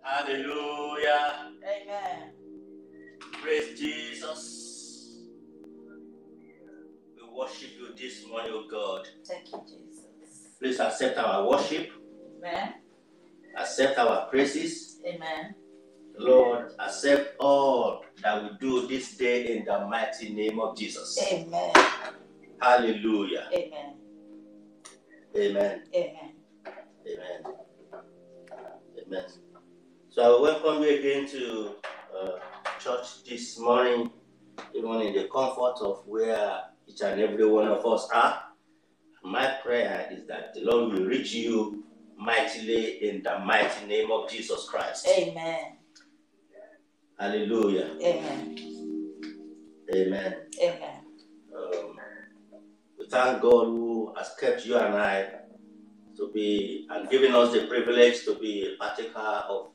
Hallelujah. Amen. Praise Jesus. We worship you this morning, O God. Thank you, Jesus. Please accept our worship. Amen. Accept our praises. Amen. Lord, accept all that we do this day in the mighty name of Jesus. Amen. Hallelujah. Amen. Amen. Amen. Amen. Amen. So I welcome you again to church this morning, even in the comfort of where each and every one of us are. My prayer is that the Lord will reach you mightily in the mighty name of Jesus Christ. Amen. Hallelujah. Amen. Amen. Amen. We thank God who has kept you and I to be and given us the privilege to be a partaker of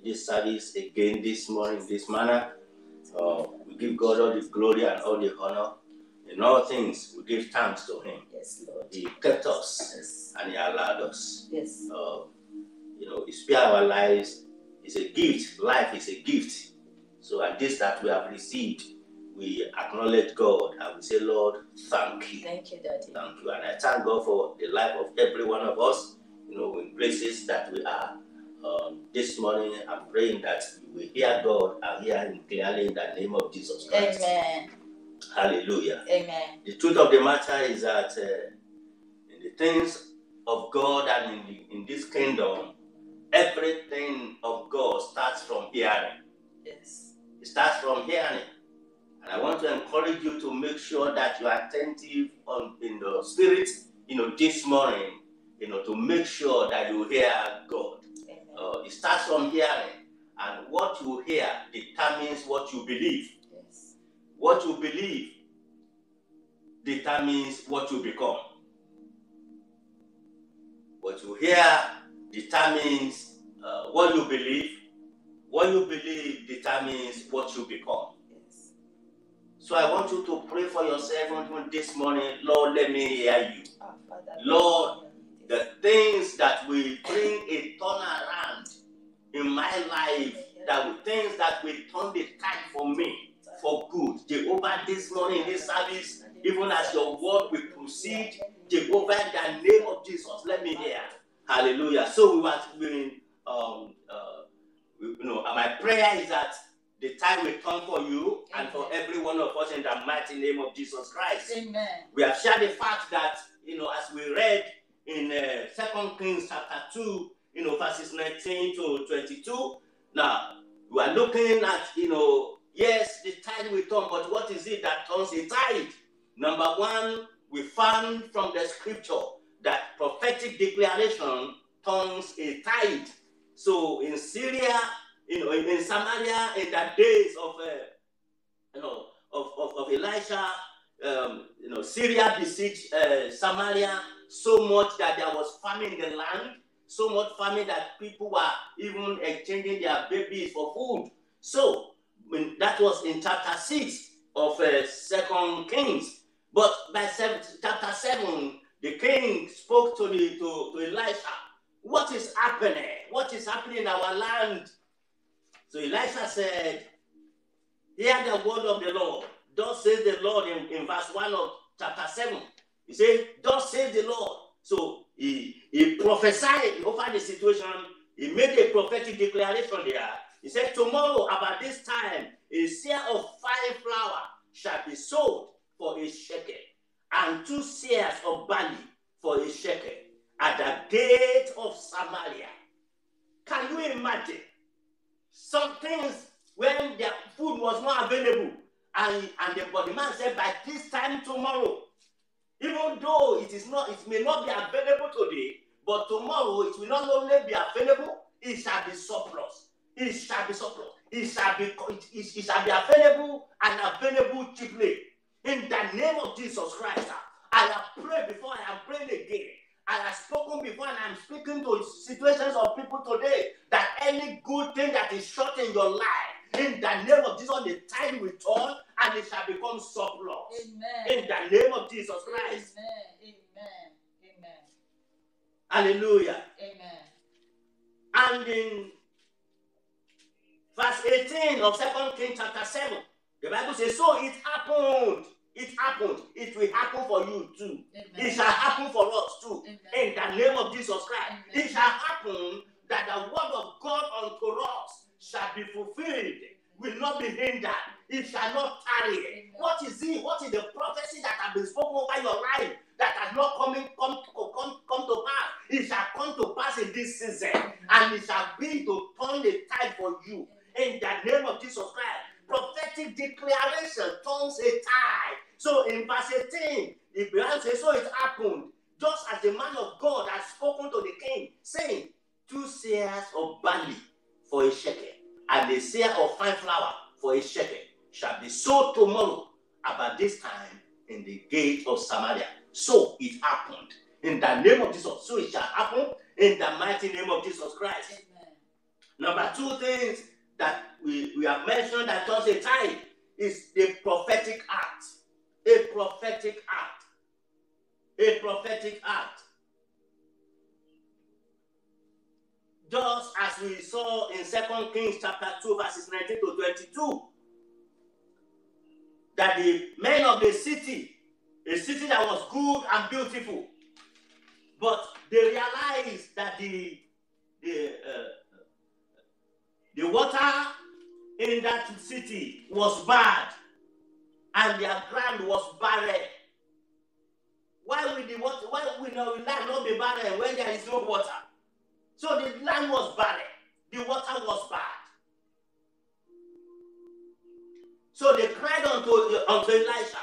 this service again this morning, this manner. We give God all the glory and all the honor. In all things, we give thanks to Him. Yes, Lord. He kept us Yes. and He allowed us. Yes. He spared our lives. It's a gift. Life is a gift. So at this that we have received, we acknowledge God and we say, Lord, thank you. Thank you, Daddy. Thank you. And I thank God for the life of every one of us, in places that we are. This morning, I'm praying that we will hear God and hear Him clearly in the name of Jesus Christ. Amen. Hallelujah. Amen. The truth of the matter is that in the things of God and in this kingdom, everything of God starts from hearing. Yes. It starts from hearing. And I want to encourage you to make sure that you are attentive in the spirit, this morning, to make sure that you hear God. It starts from hearing. And what you hear determines what you believe. Yes. What you believe determines what you become. What you hear determines what you believe. What you believe determines what you become. Yes. So I want you to pray for yourself even this morning. Lord, let me hear you. Father, Lord, the things that will bring a turnaround in my life, things that will turn the tide for me for good. Jehovah, this morning in this service, even as your word will proceed, Jehovah, in the name of Jesus, let me hear. Hallelujah. So my prayer is that the time will come for you and for every one of us in the mighty name of Jesus Christ. Amen. We have shared the fact that, as we read in 2 Kings chapter 2, verses 19 to 22. Now, we are looking at, yes, the tide will turn, but what is it that turns a tide? Number one, we found from the scripture that prophetic declaration turns a tide. So in Syria, in Samaria, in the days of Elisha, Syria besieged Samaria so much that there was famine in the land, so much famine that people were even exchanging their babies for food. So that was in chapter 6 of 2 Kings. But by chapter 7, the king spoke to Elisha. What is happening? What is happening in our land? So Elisha said, hear the word of the Lord. Thus says the Lord in verse 1 of chapter 7. He said, thus says the Lord. So he prophesied over the situation. He made a prophetic declaration there. He said, tomorrow about this time, a seah of fine flour shall be sold for a shekel, and 2 seahs of barley for a shekel at the gate of Samaria. Can you imagine? Some things when their food was not available, but the man said, by this time tomorrow, even though it may not be available today, but tomorrow it will not only be available, it shall be surplus. It shall be surplus. It shall be available and available cheaply. In the name of Jesus Christ, I have prayed before, I am praying again. I have spoken before and I am speaking to situations of people today that any good thing that is short in your life, in the name of Jesus, the time will turn and it shall become surplus. Amen. In the name of Jesus Christ. Amen. Amen. Hallelujah. Amen. And in verse 18 of 2 Kings chapter 7, the Bible says, so it happened. It happened. It will happen for you too. Amen. It shall happen for us too. Amen. In the name of Jesus Christ. Amen. It shall happen that the word of God unto us shall be fulfilled, will not be hindered. It shall not tarry. Amen. What is it? What is the prophecy that has been spoken over your life that has not come to pass? It shall come to pass in this season, and it shall be to turn the tide for you. In the name of Jesus Christ. Prophetic declaration turns a tide. So in verse 18, the Bible says, so it happened, just as the man of God has spoken to the king, saying, 2 seahs of barley for a shekel, and a seah of fine flour for a shekel shall be sold tomorrow about this time in the gate of Samaria. So it happened. In the name of Jesus. So it shall happen in the mighty name of Jesus Christ. Amen. Number 2 things that we have mentioned that turns a tide is the prophetic act. A prophetic act. A prophetic act. Just as we saw in 2 Kings chapter 2 verses 19 to 22, that the men of the city, a city that was good and beautiful, but they realized that the water in that city was bad and their ground was barren. Why will the land not be barren when there is no water? So the land was barren, the water was bad. So they cried unto Elisha.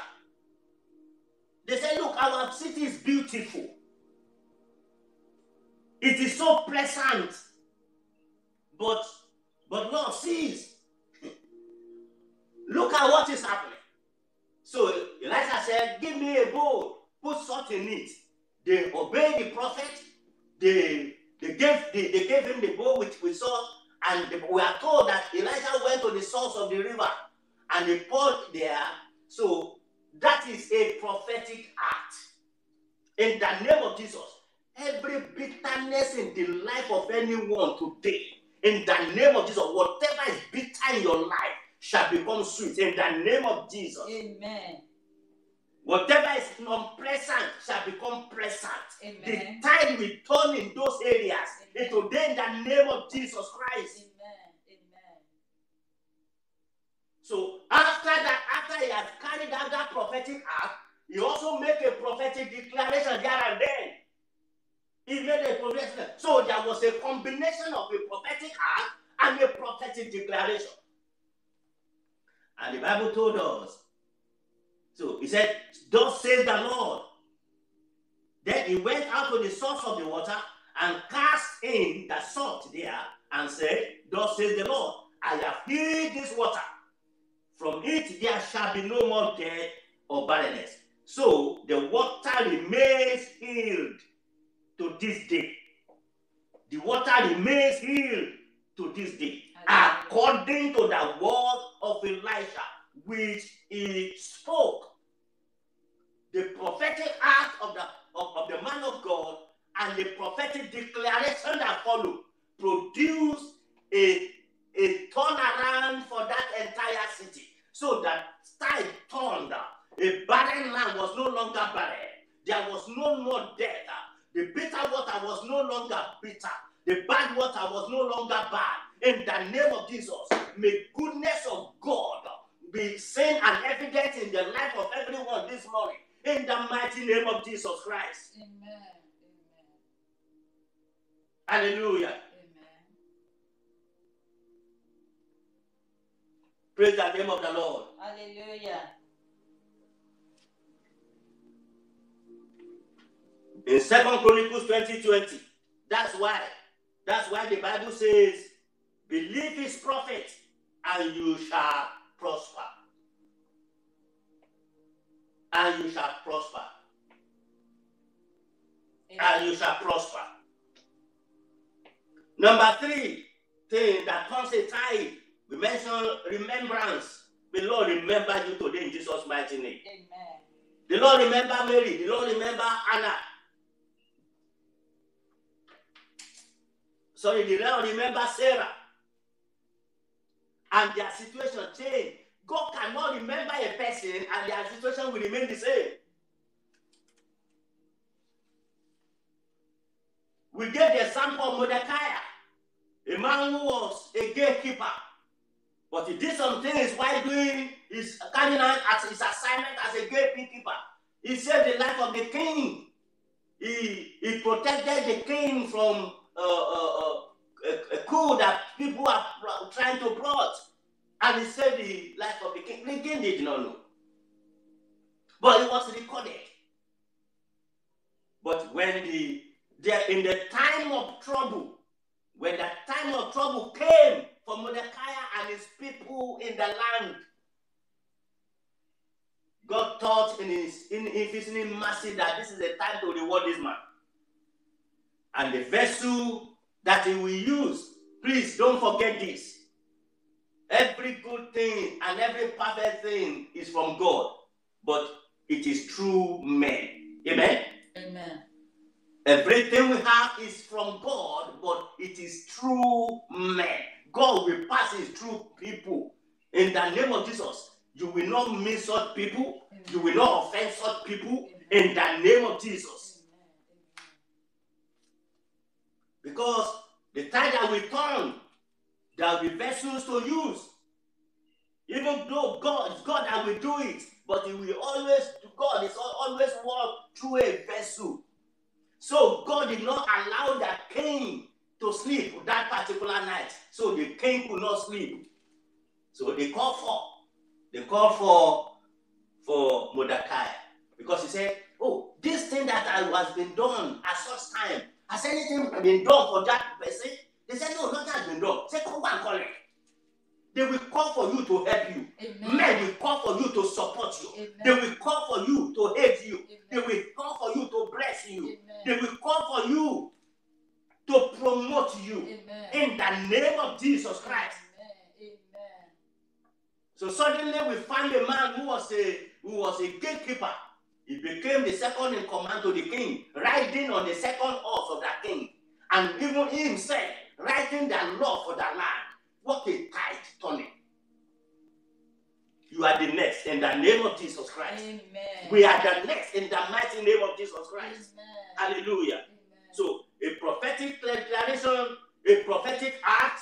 They said, look, our city is beautiful. It is so pleasant. But Lord sees. Look at what is happening. So Elisha said, give me a bowl, put salt in it. They obeyed the prophet. They gave him the bowl with salt. And we are told that Elisha went to the source of the river and he poured there. So that is a prophetic act. In the name of Jesus, every bitterness in the life of anyone today, in the name of Jesus, whatever is bitter in your life shall become sweet. In the name of Jesus. Amen. Whatever is unpleasant shall become pleasant. Amen. The tide will turn in those areas. Amen. Today, in the name of Jesus Christ. Amen. Amen. So after he has carried out that prophetic act, he also made a prophetic declaration there and then. He made a prophetic. So there was a combination of a prophetic act and a prophetic declaration. And the Bible told us. So he said, thus says the Lord. Then he went out to the source of the water and cast in the salt there and said, thus says the Lord, I have healed this water. From it there shall be no more death or barrenness. So the water remains healed to this day. The water remains healed to this day. According to the word of Elisha, which he spoke. The prophetic act of the man of God and the prophetic declaration that followed produced a turnaround for that entire city. So that tide turned. A barren land was no longer barren. There was no more death. The bitter water was no longer bitter. The bad water was no longer bad. In the name of Jesus, may goodness of God be seen and evident in the life of everyone this morning. In the mighty name of Jesus Christ. Amen. Hallelujah. Amen. Praise the name of the Lord. Hallelujah. In 2 Chronicles 20:20, that's why the Bible says, believe his prophet and you shall prosper. And you shall prosper. Amen. And you shall prosper. Number 3 thing that turns a tide, we mentioned remembrance. The Lord remember you today in Jesus' mighty name. Amen. The Lord remember Mary. The Lord remember Anna. The Lord remember Sarah. and their situation changed. God cannot remember a person and their situation will remain the same. We gave the example of Mordecai, a man who was a gatekeeper, but he did some things while doing his carrying out as his assignment as a gatekeeper. He saved the life of the king. He protected the king from a coup that people are trying to plot, and he saved the life of the king. The king did not know, but it was recorded. But when in the time of trouble, when the time of trouble came for Mordecai and his people in the land, God thought in his infinite mercy that this is a time to reward this man. And the vessel that he will use, please don't forget this. Every good thing and every perfect thing is from God, but it is through men. Amen? Amen. Everything we have is from God, but it is through men. God will pass it through people. In the name of Jesus, you will not miss such people. Amen. You will not offend such people. Amen. In the name of Jesus. Amen. Because the time that we turn, there will be vessels to use. Even though God is God that will do it, but God is always work through a vessel. So God did not allow the king to sleep that particular night. So the king could not sleep. So they called for Mordecai, because he said, oh, this thing that has been done at such time, has anything been done for that person? They said, no, nothing has been done. Say, come and call it. They will call for you to help you. Amen. Men will call for you to support you. Amen. They will call for you to hate you. Amen. They will call for you to bless you. Amen. They will call for you to promote you. Amen. In the name of Jesus Christ. Amen. Amen. So suddenly we find a man who was a gatekeeper. He became the second in command to the king, riding on the second horse of the king, and even himself writing the law for the land. What a tight turning. You are the next in the name of Jesus Christ. Amen. We are the next in the mighty name of Jesus Christ. Amen. Hallelujah. Amen. So a prophetic declaration, a prophetic act,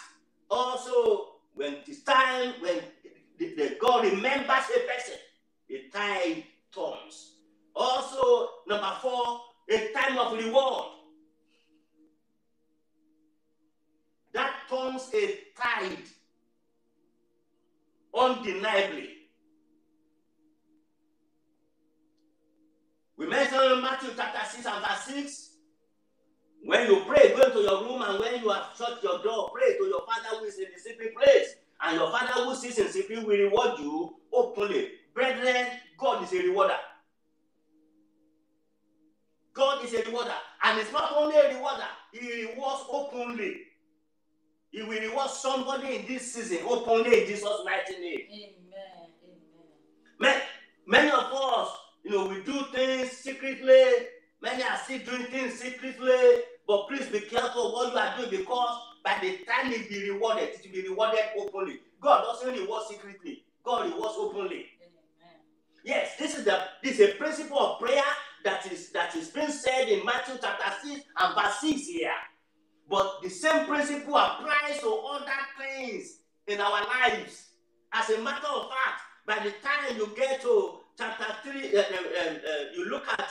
also when it's time, when the God remembers a person, a time turns. Also, number 4, a time of reward. That turns a tide undeniably. We mentioned in Matthew chapter 6 and verse 6. When you pray, go into your room, and when you have shut your door, pray to your Father who is in the secret place. And your Father who sits in secret will reward you openly. Brethren, God is a rewarder. God is a rewarder. And it's not only a rewarder, He rewards openly. He will reward somebody in this season openly in Jesus' mighty name. Amen. Amen. Many of us, we do things secretly. Many are still doing things secretly. But please be careful what you are doing, because by the time it will be rewarded, it will be rewarded openly. God doesn't reward secretly. God rewards openly. Amen. Yes, this is a principle of prayer that is being said in Matthew chapter 6 and verse 6 here. But the same principle applies to other things in our lives. As a matter of fact, by the time you get to chapter 3, you look at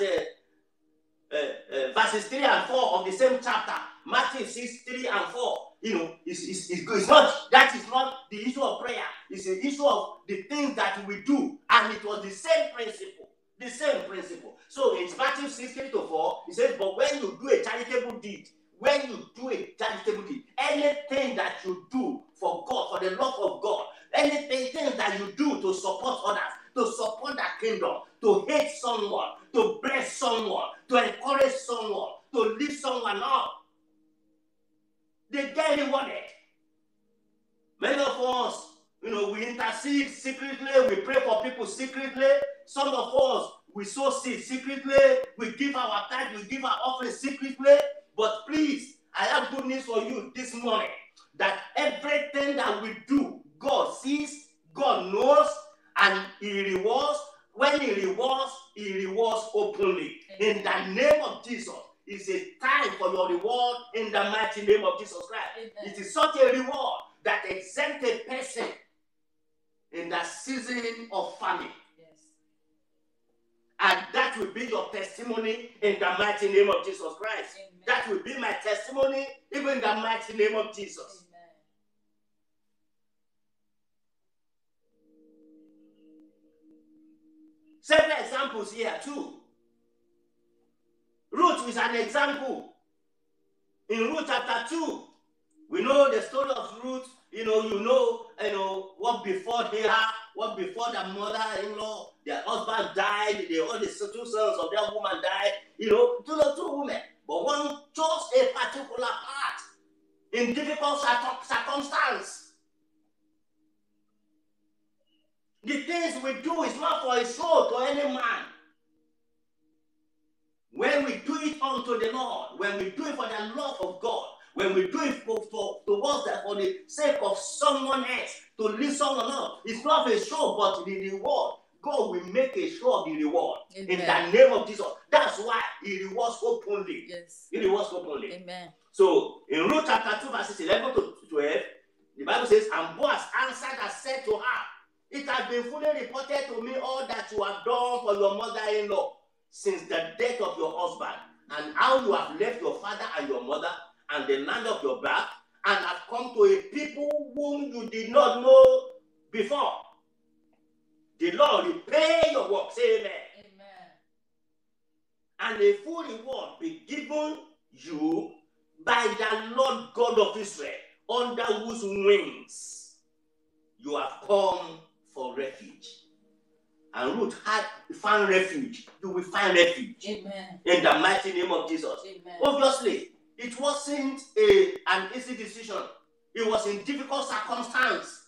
verses 3 and 4 of the same chapter, Matthew 6, 3 and 4. That is not the issue of prayer. It's the issue of the things that we do. And it was the same principle. The same principle. So in Matthew 6, 3 to 4, it says, but when you do a charitable deed, anything that you do for God, for the love of God, anything that you do to support others, to support the kingdom, to hate someone, to bless someone, to encourage someone, to lift someone up, they get rewarded. Many of us, we intercede secretly, we pray for people secretly. Some of us, we sow seed secretly, we give our tithe, we give our offering secretly. But please, I have good news for you this morning, that everything that we do, God a time for your reward in the mighty name of Jesus Christ. Amen. It is such a reward that exempts a person in the season of famine. Yes. And that will be your testimony in the mighty name of Jesus Christ. Amen. That will be my testimony even in the mighty name of Jesus. Amen. Several examples here too. Ruth is an example. In Ruth chapter 2, we know the story of Ruth. You know what before her, what before the mother-in-law, their husband died, all the 2 sons of that woman died. You know, two women, but one chose a particular part in difficult circumstance. The things we do is not for a show to any man. When we do it unto the Lord, when we do it for the love of God, when we do it for the sake of someone else, to lift someone up, it's not a show, but the reward. God will make a show of the reward. Amen. In the name of Jesus. That's why He rewards openly. Yes. He rewards openly. Amen. So in Ruth chapter 2, verses 11 to 12, the Bible says, and Boaz answered and said to her, it has been fully reported to me all that you have done for your mother-in-law since the death of your husband, and how you have left your father and your mother and the land of your birth, and have come to a people whom you did not know before. The Lord repay your work. Say amen. Amen. And a full reward be given you by the Lord God of Israel, under whose wings you have come for refuge. And Ruth had found refuge. You will find refuge. Amen. In the mighty name of Jesus. Amen. Obviously, it wasn't an easy decision. It was in difficult circumstance.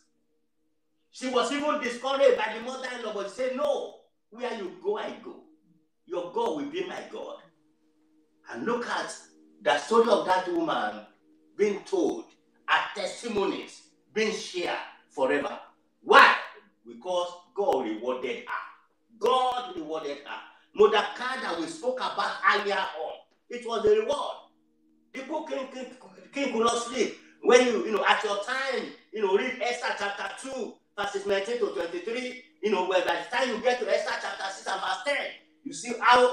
She was even discouraged by the mother-in-law, but she said, no, where you go, I go. Your God will be my God. And look at the story of that woman being told, her testimonies being shared forever. Why? Because God rewarded her. God rewarded her. Mordecai that we spoke about earlier on, it was a reward. People king could not sleep. When you at your time, read Esther chapter 2, verses 19 to 23, where by the time you get to Esther chapter 6 and verse 10, you see how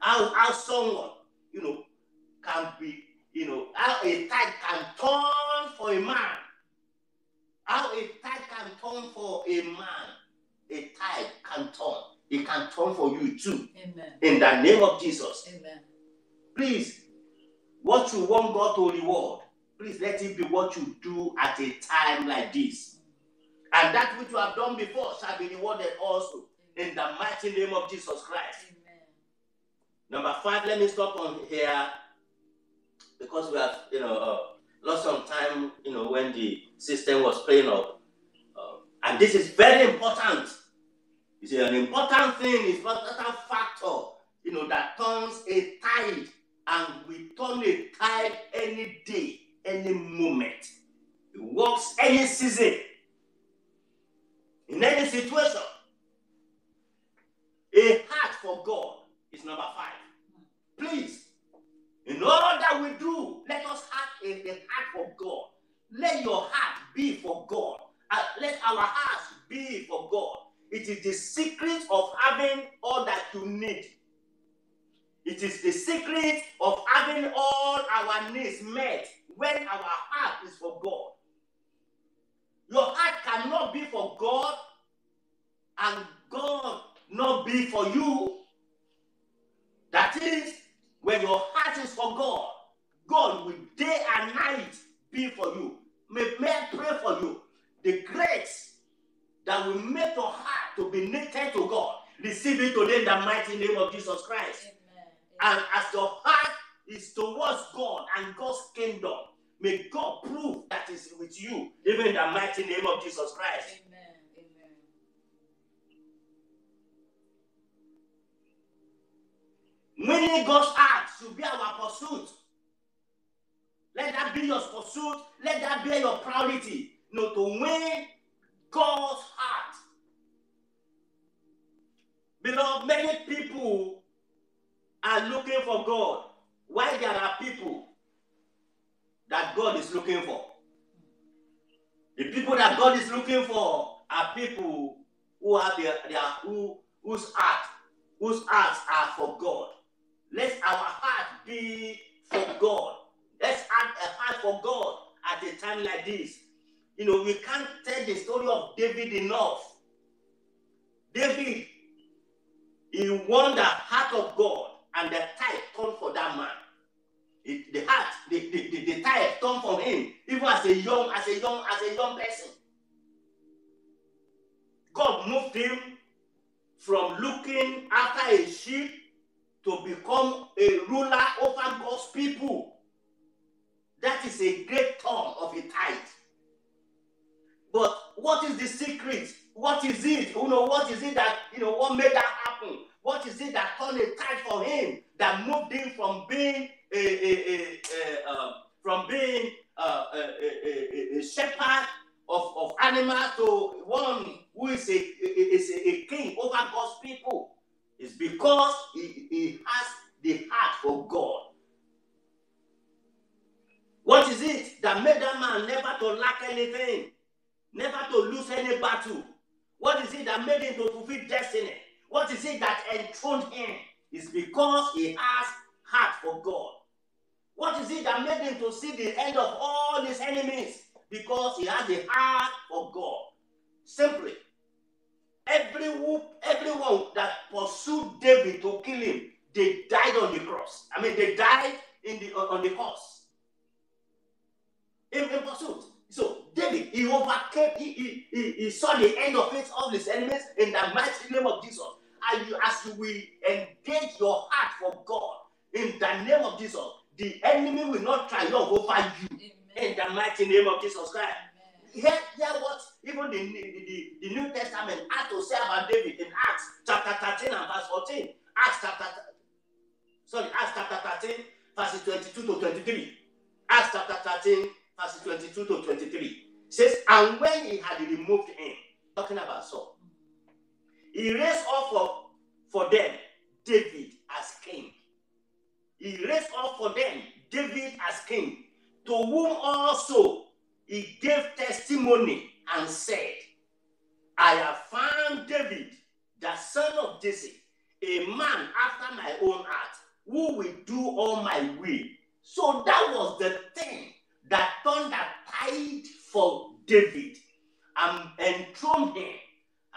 how someone, can be, how a tide can turn for a man. How a tide can turn for a man. A tide can turn. It can turn for you too. Amen. In the name of Jesus. Amen. Please, what you want God to reward, please let it be what you do at a time like this. And that which you have done before shall be rewarded also. In the mighty name of Jesus Christ. Amen. Number 5, let me stop on here, because we have, lost some time, when the system was playing up. And this is very important. It's an important thing, it's an important factor, that turns a tide, and we turn a tide any day, any moment. It works any season, in any situation. A heart for God is number 5. Please, in all that we do, let us have a heart for God. Let your heart be for God. Let our hearts be for God. It is the secret of having all that you need. It is the secret of having all our needs met when our heart is for God. Your heart cannot be for God and God not be for you. That is, when your heart is for God, God will day and night be for you. May I pray for you. The grace that will make your heart to be knitted to God, receive it today in the mighty name of Jesus Christ. Amen. And as your heart is towards God and God's kingdom, may God prove that is with you, even in the mighty name of Jesus Christ. Amen. Amen. Winning God's heart should be our pursuit. Let that be your pursuit. Let that be your priority. To win God's heart. Beloved, many people are looking for God, why there are people that God is looking for. The people that God is looking for are people who have whose hearts are for God. Let our heart be for God. Let's have a heart for God at a time like this. You know, we can't tell the story of David enough. David, he won the heart of God, and the tide turned for that man. The tide turned from him, even as a young person. God moved him from looking after a sheep to become a ruler over God's people. That is a great turn of a tide. But what is the secret? What is it? What is it that, what made that happen? What is it that turned a tide for him, that moved him from being a shepherd of animals to one who is a king over God's people? It's because he has the heart for God. What is it that made that man never to lack anything, never to lose any battle? What is it that made him to fulfill destiny? What is it that enthroned him? It's because he has heart for God. What is it that made him to see the end of all his enemies? Because he has a heart for God. Simply, everyone that pursued David to kill him, they died on the cross. I mean, they died on the cross in pursuit. So David, he overcame. He saw the end of it, all his enemies, in the mighty name of Jesus. As you will engage your heart for God in the name of Jesus, the enemy will not triumph over you. Amen. In the mighty name of Jesus Christ. Hear what even the New Testament had to say about David in Acts chapter 13 and verse 14. Acts chapter 13, verses 22 to 23. Acts chapter 13, verses 22 to 23. Says, and when he had removed him, talking about Saul, he raised up for them David as king. He raised up for them David as king, to whom also he gave testimony and said, I have found David, the son of Jesse, a man after my own heart, who will do all my will. So that was the thing that turned the tide for David and enthroned him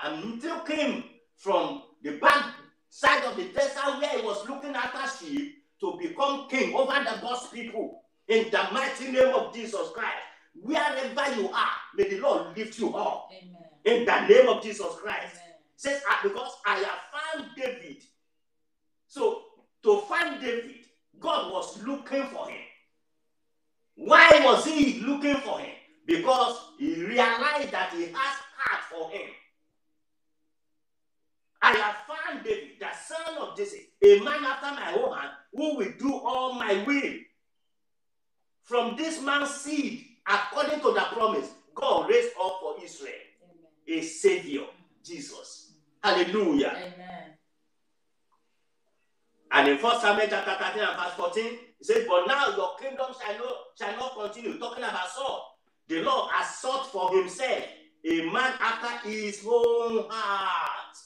and took him from the back side of the desert where he was looking after sheep to become king over the God's people. In the mighty name of Jesus Christ, wherever you are, may the Lord lift you up. Amen. In the name of Jesus Christ. Amen. Says, because I have found David. So, to find David, God was looking for him. Why was he looking for him? Because he realized that he has heart for him. I have found David, the son of Jesse, a man after my own heart, who will do all my will. From this man's seed, according to the promise, God raised up for Israel a Savior, Jesus. Hallelujah. Amen. And in 1 Samuel chapter 13 and verse 14, it says, but now your kingdom shall not continue. Talking about Saul. The Lord has sought for himself a man after his own heart.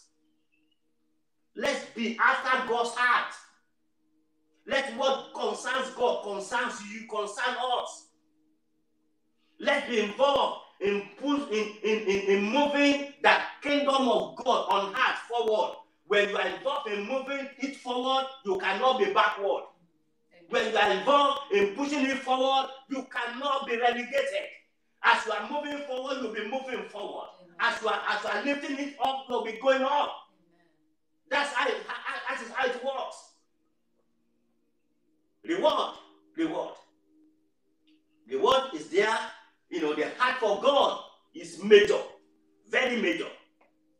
Let's be after God's heart. Let what concerns God concerns you, concern us. Let's be involved in moving the kingdom of God on earth forward. When you are involved in moving it forward, you cannot be backward. When you are involved in pushing it forward, you cannot be relegated. As you are moving forward, you'll be moving forward. As you are lifting it up, you'll be going up. That is how it works. Reward is there. The heart for God is major. Very major.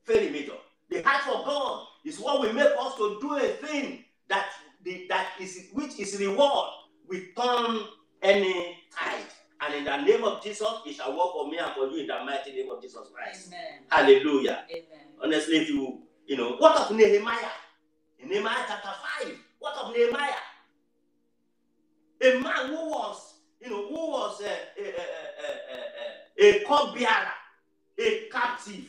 Very major. The heart for God is what will make us to do a thing which is reward. We turn any tide. And in the name of Jesus, it shall work for me and for you in the mighty name of Jesus Christ. Amen. Hallelujah. Amen. Honestly, if what of Nehemiah? In Nehemiah chapter 5, What of Nehemiah? A man who was, a cupbearer, a captive,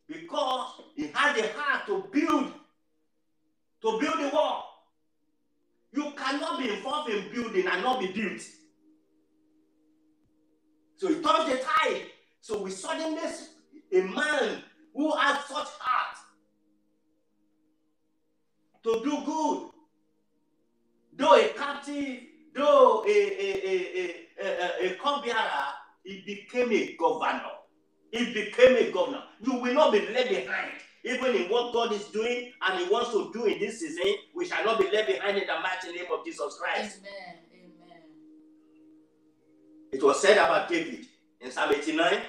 because he had a heart to build the wall. You cannot be involved in building and not be built. So he turned the tide. So we suddenly a man who had such heart to do good, though a captive, though a cupbearer, he became a governor. He became a governor. You will not be left behind. Even in what God is doing and He wants to do in this season, we shall not be left behind in the mighty name of Jesus Christ. Amen. Amen. It was said about David in Psalm 89,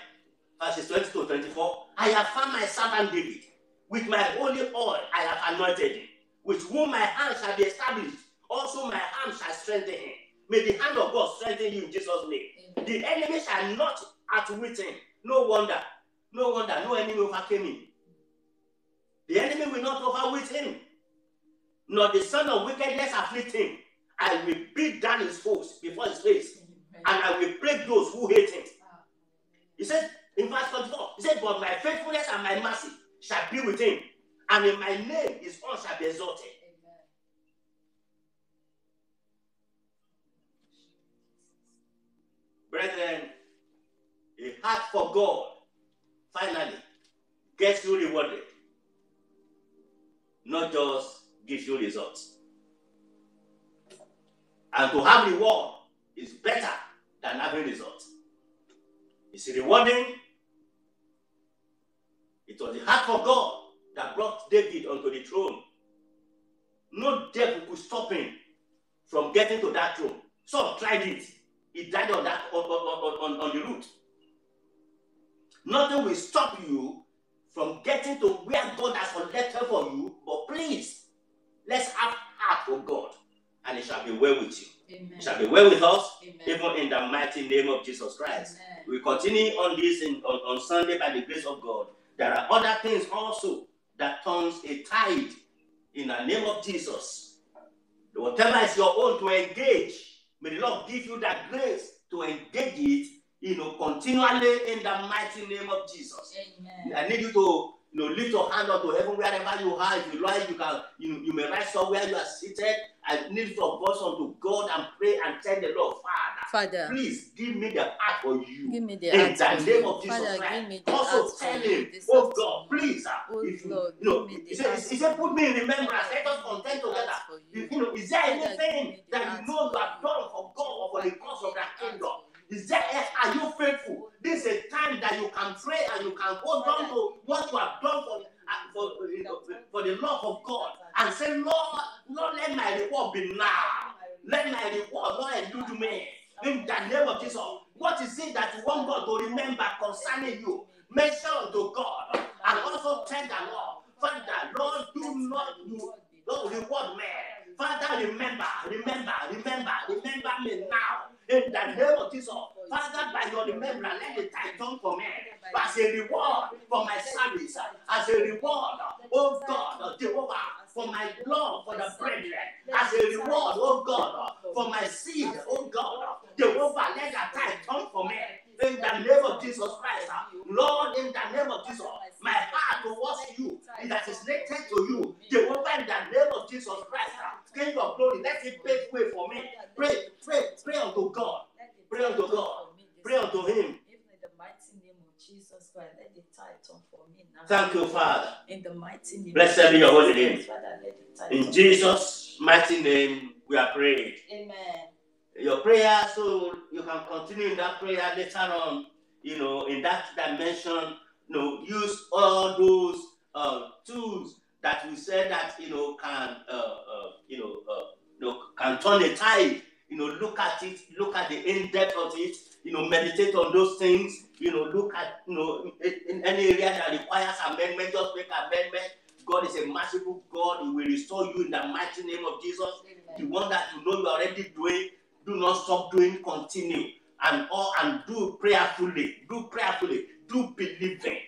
verses 20 to 24. I have found my servant David. With my holy oil I have anointed him. With whom my hand shall be established. Also my hand shall strengthen him. May the hand of God strengthen you in Jesus' name. Amen. The enemy shall not outwit him. No wonder, no enemy overcame him. The enemy will not overweight him, nor the son of wickedness afflict him. I will beat down his foes before his face, and I will break those who hate him. He said in verse 24, he said, but my faithfulness and my mercy shall be with him, and in my name his horn shall be exalted. Brethren, a heart for God finally gets you rewarded, not just gives you results. And to have reward is better than having results. It's rewarding. It was the heart for God that brought David onto the throne. No devil could stop him from getting to that throne. Saul tried it. He died on the route. Nothing will stop you from getting to where God has selected for you. But please, let's have heart for God, and it shall be well with you. Amen. It shall be well with us, Amen. even in the mighty name of Jesus Christ. Amen. We continue on this on Sunday by the grace of God. There are other things also that turns a tide in the name of Jesus. Whatever is your own to engage, may the Lord give you that grace to engage it, continually in the mighty name of Jesus. Amen. I need you to lift your hand up to heaven wherever you are. If you like, you may rise up where you are seated. I need your voice unto God and pray and tell the Lord, Father, please give me the heart for you. Give me the in heart the for name you. of Jesus Father, Christ. give me the Also heart tell for you him, this oh God, afternoon. please, Oh if Lord, give me he the said, heart put me in remembrance. Father, Let us give me contend the together. heart for you. Is there Father, anything give me the that heart you know for you have you. done for God or for the Jehovah, cause give of me that the heart kingdom? for you. Is there? Are you faithful? This is a time that you can pray and you can hold on to what you have done for the love of God and say, Lord, let my reward be now. Let my reward not elude me. In the name of Jesus. What is it that you want God to remember concerning you? Mention to God and also tell the Lord, Father, Lord, don't reward me. Father, remember me now. In the name of Jesus. Father, by your remembrance, let the tithe come for me. As a reward for my service, as a reward, oh God, Jehovah, for my love for the brethren, as a reward, oh God, for my seed, oh God, Jehovah, let that tithe come for me. In the name of Jesus Christ, Lord, in the name of Jesus, my heart towards you that is related to you, Jehovah, in the name of Jesus Christ, King of glory, let it pave way for me. Pray unto God. Pray unto God. Pray unto Him. Even in the mighty name of Jesus Christ, let the title for me now. Thank you, Father. In the mighty name. Blessed be your holy name. Father, let the title In Jesus' mighty name, we are praying. Amen. Your prayer, so you can continue in that prayer later on, in that dimension, use all those tools that we said that, can turn a tide. Look at it, look at the in-depth of it, meditate on those things, look at, in any area that requires amendment, just make amendment. God is a merciful God. He will restore you in the mighty name of Jesus. Amen. The one that you are already doing, do not stop doing, continue. And do prayerfully, do believing.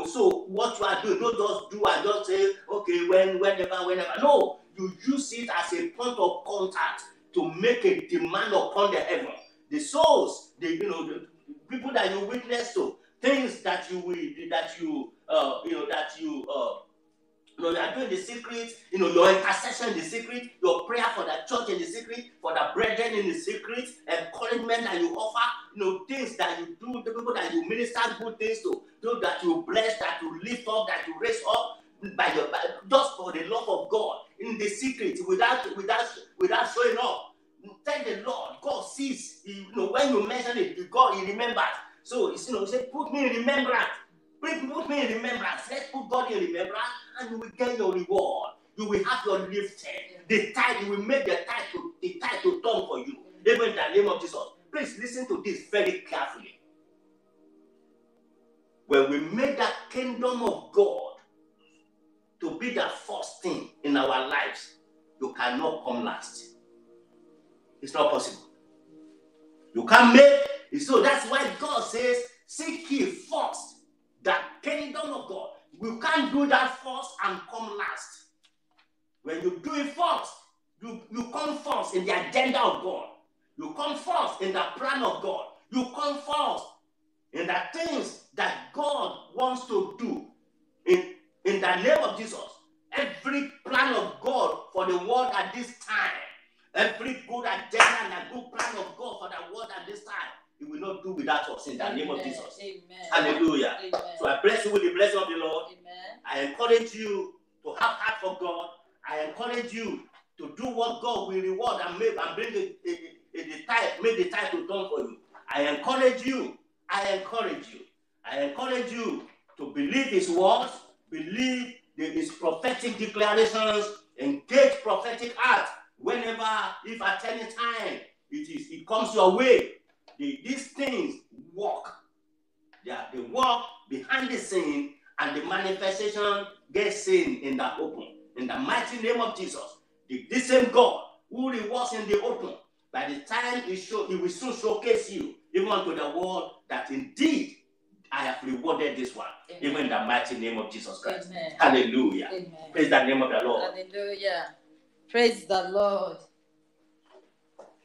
So what you are doing, don't just do and just say, okay, whenever. No, you use it as a point of contact to make a demand upon the heaven. The souls, the people that you witness to, things that you are doing the secret, your intercession in the secret, your prayer for the church in the secret, for the brethren in the secret, encouragement that you offer, things that you do, the people that you minister good things to, those that you bless, that you lift up, that you raise up, just for the love of God in the secret, without showing up. Tell the Lord, God sees. When you mention it, God, He remembers. So He said, put me in remembrance. Put me in remembrance. Let's put God in remembrance, and you will get your reward. You will have your lifted. The tide, you will make the tide to turn for you. Even in the name of Jesus. Please listen to this very carefully. When we make the kingdom of God to be the first thing in our lives, you cannot come last. It's not possible. You can't make. So that's why God says, seek ye first the kingdom of God. You can't do that first and come last. When you do it first, you come first in the agenda of God. You come first in the plan of God. You come first in the things that God wants to do in the name of Jesus. Every plan of God for the world at this time, every good agenda and a good plan of God for the world at this time, He will not do without us in the name of Jesus. Amen. Hallelujah. Amen. So I bless you with the blessing of the Lord. Amen. I encourage you to have heart for God. I encourage you to do what God will reward and bring the tide, make the tide to turn for you. I encourage you to believe His words, believe His prophetic declarations, engage prophetic acts whenever, if at any time it comes your way. These things work. They work behind the scene, and the manifestation gets seen in the open. In the mighty name of Jesus, this same God who rewards in the open, by the time He will soon showcase you, even unto the world, that indeed I have rewarded this one. Amen. Even in the mighty name of Jesus Christ. Amen. Hallelujah. Amen. Praise the name of the Lord. Hallelujah. Praise the Lord.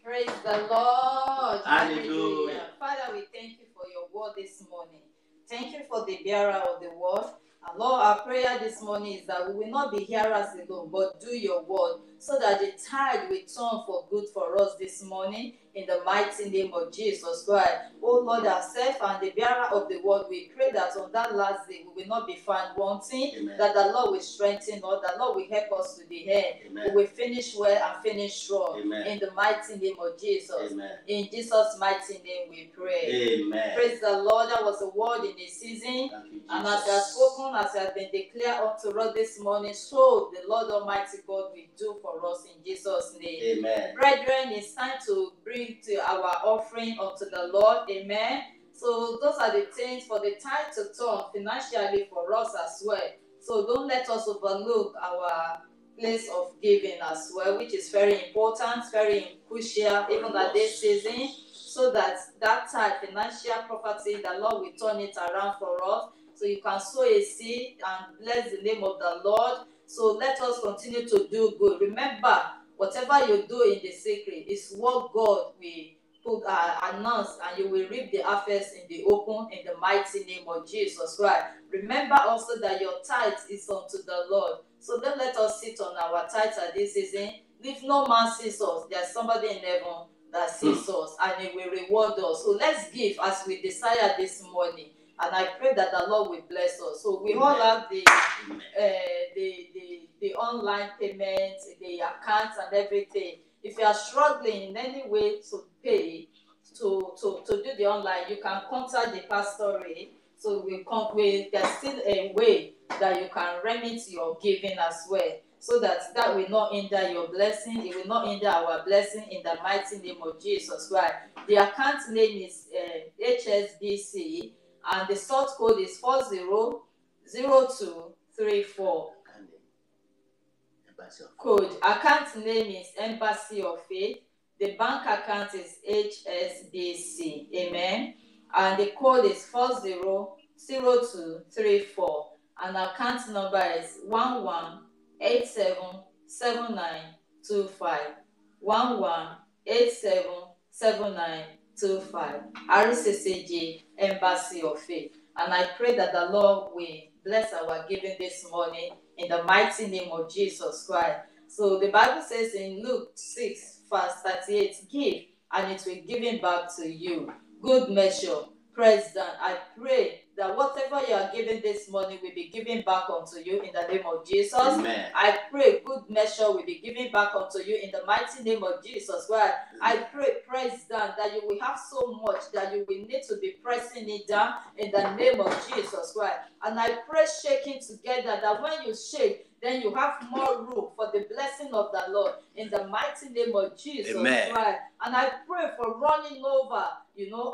Praise the Lord. Hallelujah. Father, we thank you for your word this morning. Thank you for the bearer of the word. And Lord, our prayer this morning is that we will not be hearers alone, but do your word, so that the tide will turn for good for us this morning, in the mighty name of Jesus Christ. Oh Lord, ourselves and the bearer of the word, we pray that on that last day we will not be found wanting. Amen. That the Lord will strengthen us, that Lord will help us to the end. Amen. We will finish well and finish strong. Amen. In the mighty name of Jesus. Amen. In Jesus' mighty name we pray. Amen. Praise the Lord. That was a word in the season. And as He has spoken, as He has been declared unto us this morning, so the Lord Almighty God will do for us in Jesus' name. Amen. Brethren, it's time to bring to our offering unto the Lord. Amen. So those are the things for the tide to turn financially for us as well. So don't let us overlook our place of giving as well, which is very important, very crucial, even at this season, so that tide, financial property, the Lord will turn it around for us. So you can sow a seed and bless the name of the Lord. So let us continue to do good. Remember, whatever you do in the secret is what God will announce, and you will reap the harvest in the open, in the mighty name of Jesus Christ. Remember also that your tithe is unto the Lord. So don't let us sit on our tithe at this season. If no man sees us, there's somebody in heaven that sees us, and He will reward us. So let's give as we desire this morning. And I pray that the Lord will bless us. So we all have the online payments, the accounts and everything. If you are struggling in any way to pay, to do the online, you can contact the pastoral. So there's still a way that you can remit your giving as well, so that will not hinder your blessing. It will not hinder our blessing, in the mighty name of Jesus Christ. The account name is HSBC, and the sort code is 400234. Code account name is Embassy of Faith. The bank account is HSBC. Amen. And the code is 400234. And account number is 1187 11877925. RCCG Embassy of Faith. And I pray that the Lord will bless our giving this morning in the mighty name of Jesus Christ. So the Bible says in Luke 6, verse 38, give, and it will be given back to you. Good measure, pressed down. I pray that whatever you are giving this morning will be given back unto you in the name of Jesus. Amen. I pray good measure will be given back unto you in the mighty name of Jesus Christ. I pray press down, that you will have so much that you will need to be pressing it down in the name of Jesus Christ. And I pray shaking together, that when you shake, then you have more room for the blessing of the Lord in the mighty name of Jesus Amen. Christ. And I pray for running over,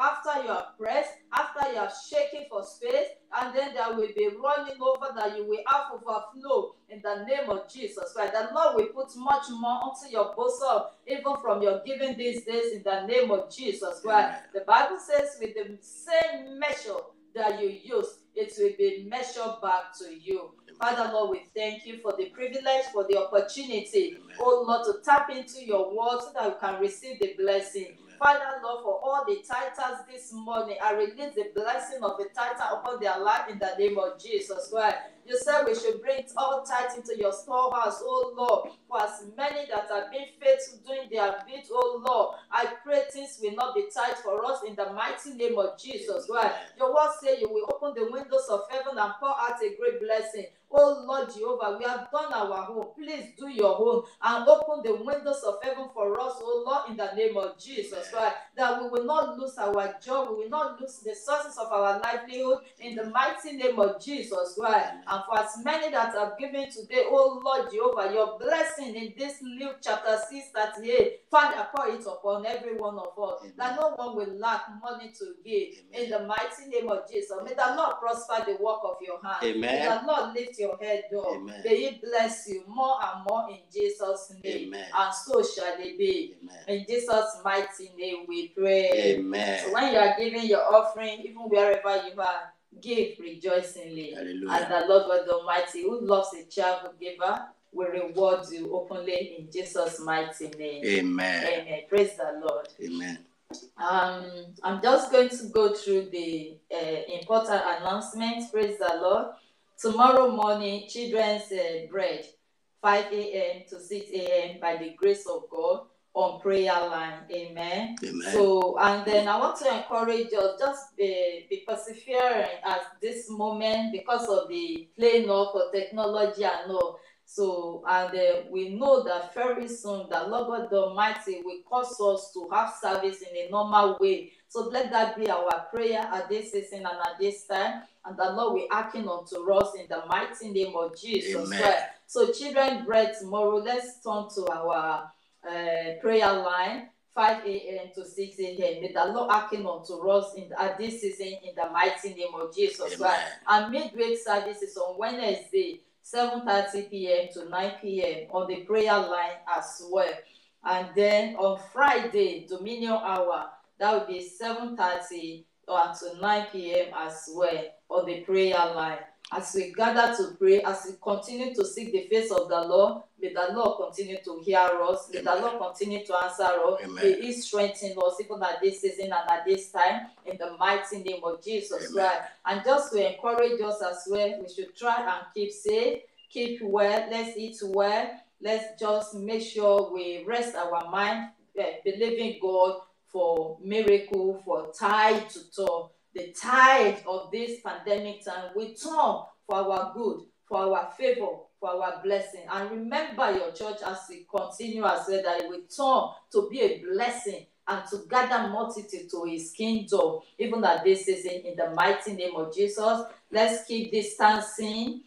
after you are pressed, after you are shaking for space, and then there will be running over, that you will have overflow in the name of Jesus Christ. The Lord will put much more onto your bosom, even from your giving these days, in the name of Jesus Christ. Amen. The Bible says, with the same measure that you use, it will be measured back to you. Father, Lord, we thank you for the privilege, for the opportunity, Amen. oh Lord, to tap into your word so that we can receive the blessing. Amen. Father, Lord, for all the titles this morning, I release the blessing of the title upon their life in the name of Jesus Christ. You said we should bring all tithes into your storehouse, oh Lord, for as many that have been faithful doing their bit, oh Lord. I pray things will not be tight for us in the mighty name of Jesus Christ. Your word says you will open the windows of heaven and pour out a great blessing. Oh Lord Jehovah, we have done our own. Please do your own and open the windows of heaven for us, oh Lord, in the name of Jesus Christ. That we will not lose our job, we will not lose the sources of our livelihood in the mighty name of Jesus Christ. And for as many that have given today, oh Lord Jehovah, your blessing in this Luke chapter 6:38, Father, pour it upon every one of us. Amen. That no one will lack money to give. Amen. In the mighty name of Jesus. May the Lord prosper the work of your hand. Amen. May the Lord lift your head up. Amen. May He bless you more and more in Jesus' name. Amen. And so shall it be. Amen. In Jesus' mighty name we pray. Amen. So when you are giving your offering, even wherever you are, give rejoicingly. Hallelujah. And the Lord God Almighty, who loves a cheerful giver, will reward you openly in Jesus' mighty name. Amen. Amen. Praise the Lord. Amen. I'm just going to go through the important announcements. Praise the Lord. Tomorrow morning, children's bread, 5 a.m. to 6 a.m. by the grace of God on prayer line. Amen. Amen. So, and then I want to encourage us, just be persevering at this moment because of the playing off of technology and all. So, and we know that very soon the Lord God Almighty will cause us to have service in a normal way. So let that be our prayer at this season and at this time. And the Lord will hearken unto us in the mighty name of Jesus Christ. So children bread tomorrow, let's turn to our prayer line, 5 a.m. to 6 a.m. May the Lord hearken unto us at this season in the mighty name of Jesus Christ. And midweek services on Wednesday, 7:30 p.m. to 9 p.m. on the prayer line as well. And then on Friday, Dominion Hour, that will be 7:30 to 9 p.m. as well on the prayer line. As we gather to pray, as we continue to seek the face of the Lord, may the Lord continue to hear us. May the Lord continue to answer us. Amen. May He strengthen us even at this season and at this time in the mighty name of Jesus Christ. And just to encourage us as well, we should try and keep safe, keep well, let's eat well. Let's just make sure we rest our mind, believing God for miracle, for tide to turn. The tide of this pandemic time will turn for our good, for our favor, for our blessing. And remember your church as we continue as well, that it will turn to be a blessing and to gather multitude to His kingdom, even at this season, in the mighty name of Jesus. Let's keep distancing,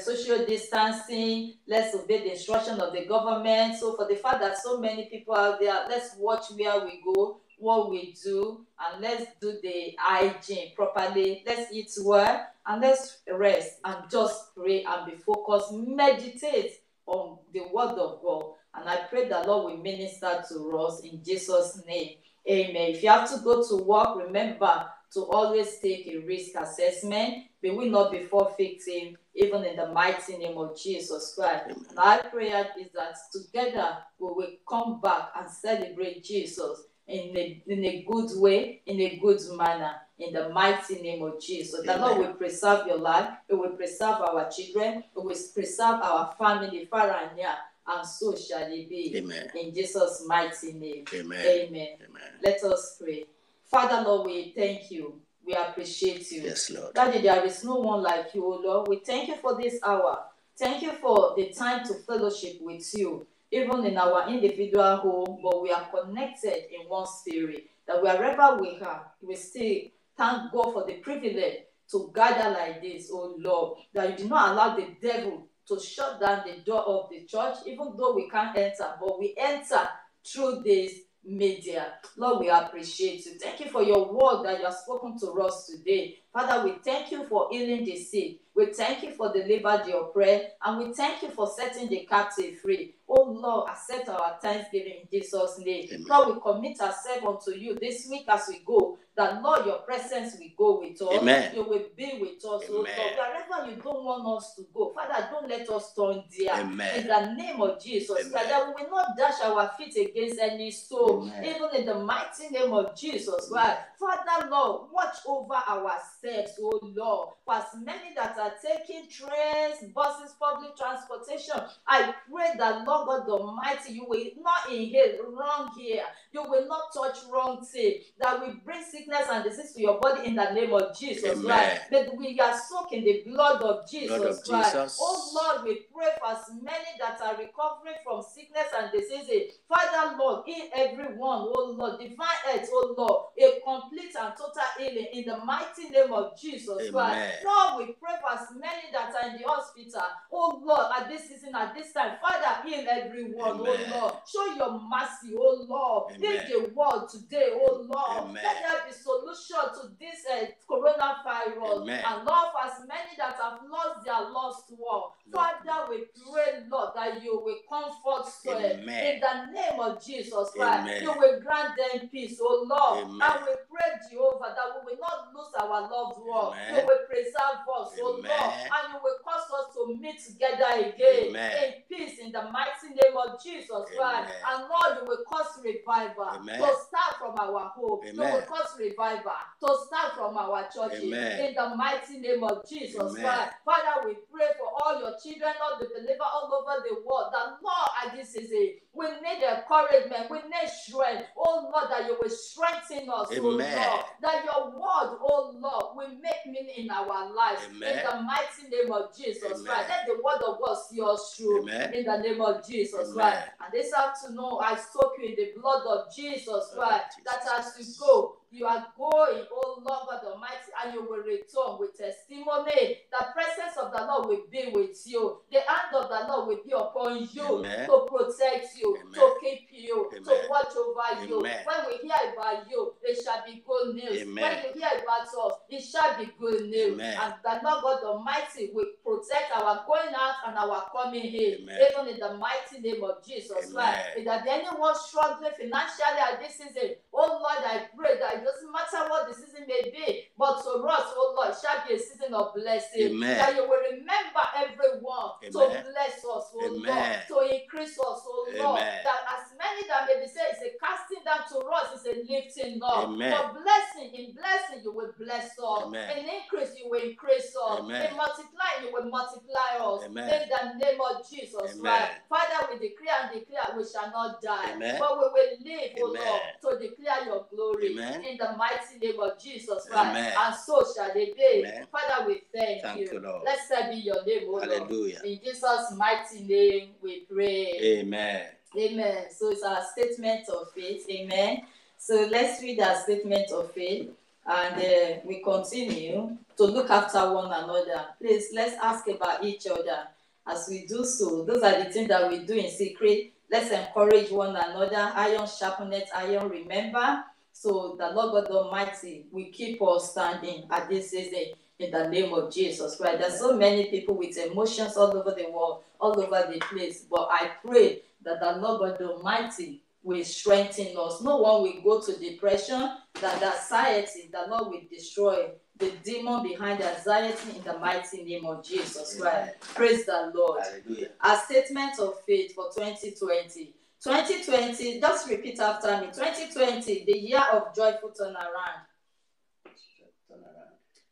social distancing. Let's obey the instruction of the government. So for the fact that so many people out there, let's watch where we go, what we do, and let's do the hygiene properly. Let's eat well, and let's rest and just pray and be focused. Meditate on the word of God, and I pray the Lord will minister to us in Jesus' name. Amen. If you have to go to work, remember to always take a risk assessment. May we not be forfeiting, even in the mighty name of Jesus Christ. Amen. And our prayer is that together we will come back and celebrate Jesus in a good way, in a good manner, in the mighty name of Jesus. The Lord will preserve your life, it will preserve our children, it will preserve our family far and near, and so shall it be. Amen. In Jesus' mighty name. Amen. Amen. Amen. Let us pray. Father, Lord, we thank you. We appreciate you. Yes, Lord. Daddy, there is no one like you, O Lord. We thank you for this hour. Thank you for the time to fellowship with you, even in our individual home, but we are connected in one spirit. That wherever we are, we still thank God for the privilege to gather like this, oh Lord. That you did not allow the devil to shut down the door of the church, even though we can't enter, but we enter through this media. Lord, we appreciate you. Thank you for your word that you have spoken to us today. Father, we thank you for healing the sick. We thank you for delivering the oppressed, and we thank you for setting the captive free. Oh Lord, accept our thanksgiving in Jesus' name. Amen. Lord, we commit ourselves unto you this week as we go, that Lord, your presence will go with us. Amen. You will be with us, oh Lord. Amen. Wherever you don't want us to go, Father, don't let us turn there. Amen. In the name of Jesus, Amen. that we will not dash our feet against any stone, Amen. even in the mighty name of Jesus Christ. Father, Lord, watch over our steps, oh Lord. For as many that are taking trains, buses, public transportation, I pray that, Lord God Almighty, you will not inhale wrong here. You will not touch wrong thing that will bring sickness and disease to your body in the name of Jesus Amen. Christ. That we are soaked in the blood of Jesus Blood of Christ. Jesus. Oh Lord, we pray for as many that are recovering from sickness and diseases. Father, Lord, heal everyone, oh Lord, divine health, oh Lord, a complete and total healing in the mighty name of Jesus Christ. Amen. Lord, we pray for as many that are in the hospital, oh Lord, at this season, at this time. Father, heal everyone, Amen. oh Lord. Show your mercy, oh Lord. Amen. Heal the world today, oh Lord. Amen. Let there be solution to this coronavirus. Amen. And Lord, for as many that have lost their lost one, Father, we pray, Lord, that you will comfort them Amen. in the name of Jesus Christ. Amen. You will grant them peace, oh Lord. Amen. And we pray, Jehovah, that we will not lose our loved one. Amen. You will preserve us, oh Amen. Lord. And you will cause us to meet together again Amen. in peace in the mighty name of Jesus Christ. Amen. And Lord, you will cause revival Amen. to start from our home. You Amen. will cause revival to start from our churches. Amen. In the mighty name of Jesus Amen. Christ. Father, we pray for all your children, all the believer all over the world, that Lord, at this season, we need encouragement, we need strength. Oh Lord, that you will strengthen us, oh Amen. Lord. That your word, oh Lord, will make meaning in our lives. Amen. In the mighty name of Jesus Amen. Christ. Let the word of God see us through. Amen. In the name of Jesus Amen. Christ. And this afternoon, I soak you in the blood of Jesus Blood of Christ. That as you go, you are going, oh Lord God Almighty, and you will return with testimony. The presence of the Lord will be with you. The hand of the Lord will be upon you. Amen. To protect you, Amen. to keep you, Amen. to watch over you. Amen. When we hear about you, it shall be good news. Amen. When you hear about us, it shall be good news. Amen. And the Lord God Almighty will protect our going out and our coming in, Amen. even in the mighty name of Jesus Amen. Christ. If there be anyone struggling financially at this season, oh Lord, I pray that it doesn't matter what the season may be, but to us, oh Lord, it shall be a season of blessing. Amen. That you will remember everyone Amen. to bless us, oh Amen. Lord, to increase us, oh Lord. Amen. That as many that may be said, it's a casting down to us, it's a lifting up. Amen. For blessing, in blessing, you will bless us. Amen. In increase, you will increase us. Amen. In multiplying, you will multiply us. Amen. In the name of Jesus Amen. Christ. Father, we declare and declare we shall not die, Amen. but we will live, oh Amen. Lord, to declare your glory. Amen. In the mighty name of Jesus Christ. Amen. And so shall it be. Amen. Father, we thank Thank you. you, Lord. Blessed be your name, oh Lord. Hallelujah. In Jesus' mighty name we pray. Amen. Amen. So it's our statement of faith. Amen. So let's read our statement of faith, and we continue to look after one another. Please, let's ask about each other as we do so. Those are the things that we do in secret. Let's encourage one another. Iron sharpeneth iron, remember. So the Lord God Almighty will keep us standing at this season in the name of Jesus Christ. There's so many people with emotions all over the world, all over the place. But I pray that the Lord God Almighty will strengthen us. No one will go to depression, that anxiety, the Lord will destroy the demon behind the anxiety in the mighty name of Jesus Christ. Praise the Lord. Hallelujah. A statement of faith for 2020. 2020, just repeat after me. 2020, the year of joyful turnaround.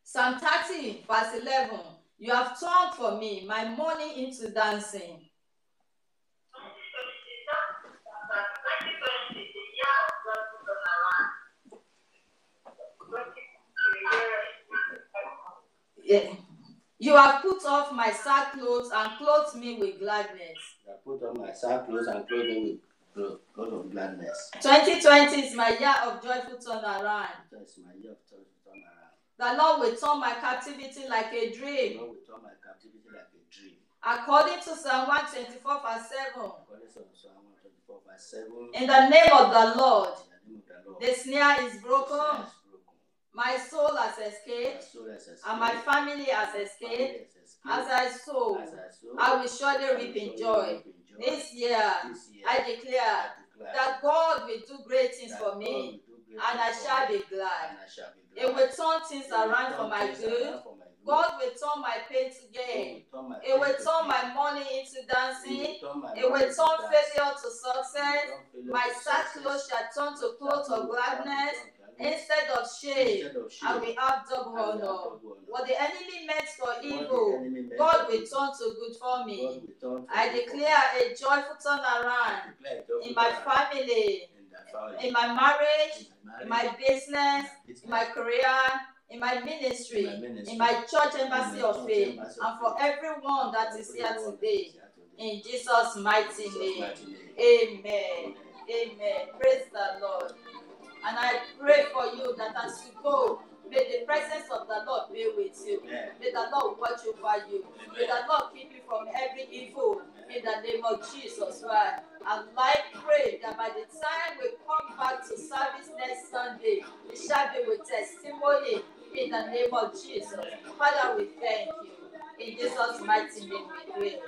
Psalm 30, verse 11. You have turned for me my mourning into dancing. Yeah. You have put off my sackcloth and clothed me with gladness. You have put on my sackcloth and clothed me with clothes of gladness. 2020 is my year of joyful turnaround. That's my year of joyful turnaround. The Lord will turn my captivity like a dream. The Lord will turn my captivity like a dream. According to Psalm 124, verse 7. According to Psalm 124, verse 7. In the name of the Lord, In the name of the Lord, the snare is broken. the snare is broken. My soul has My escaped, soul has escaped. and my family has escaped. As I sow, I will surely reap in joy. This year, I declare that God will do great things for me, and I shall be glad. It will turn things around for my good. God will turn my pain to gain. It will turn my money into dancing. It will turn failure to success. My sackcloth shall turn to clothes of gladness. Instead of shame, I will have double honor. What the enemy meant for evil, God will turn to good for me. I declare a joyful turnaround in my family, in my marriage, in my business, in my career, in my ministry, in my church embassy of faith, and for everyone that is here today. In Jesus' mighty name. Amen. Amen. Praise the Lord. And I pray for you that as you go, may the presence of the Lord be with you. May the Lord watch over you. May the Lord keep you from every evil in the name of Jesus Christ. And I pray that by the time we come back to service next Sunday, it shall be with testimony in the name of Jesus. Father, we thank you. In Jesus' mighty name we pray.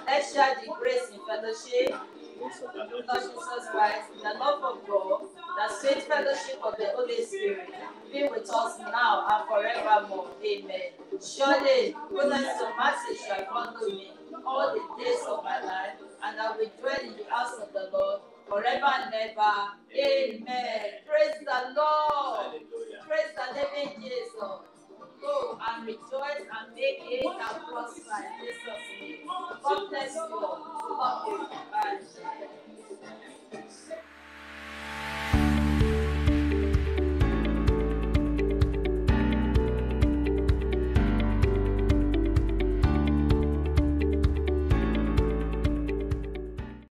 Let's share the grace in fellowship. Lord Jesus Christ, the love of God, the sweet fellowship of the Holy Spirit, be with us now and forevermore. Amen. Surely, goodness and mercy shall follow me all the days of my life, and I will dwell in the house of the Lord forever and ever. Amen. Praise the Lord. Praise the living Jesus. Go and rejoice and make it and prosper in Jesus' name. God bless you all. Love you. Bye.